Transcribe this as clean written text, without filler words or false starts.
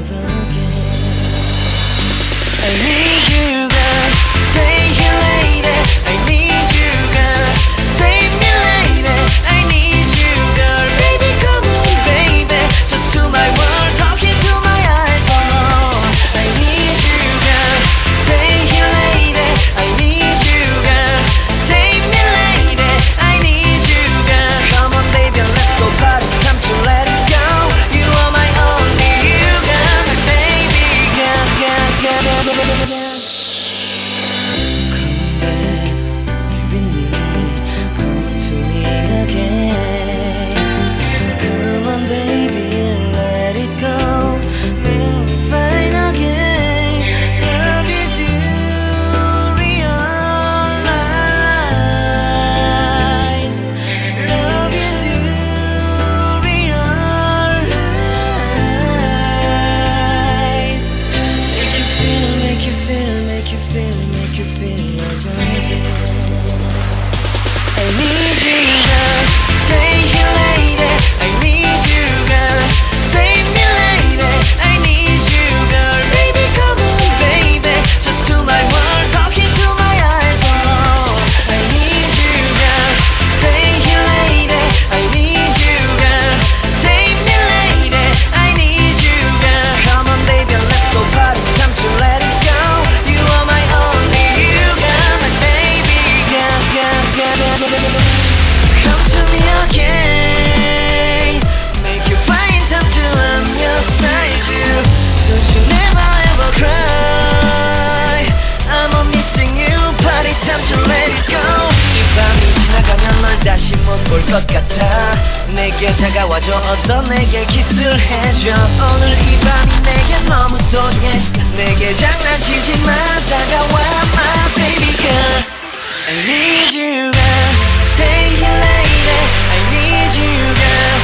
love again. I need you, girl. Stay here, lady. I need you, girl. Save me, lady. I need you, girl. Baby, come on, baby. Just to my world, talking to my eyes. Oh, I need you, girl. Stay here, lady. I need you, girl. Save me, lady. I need you, girl. Come on, baby, let's go party. Time to let it go. You are my only you, girl. My baby, girl, girl, girl, girl, girl, girl. 다시 못 볼 것 같아. 내게 다가와줘. 어서 내게 키스를 해줘. 오늘 이 밤이 내게 너무 소중해. 내게 장난치지 마. 다가와 my baby girl. I need you girl. Stay here lady. I need you girl.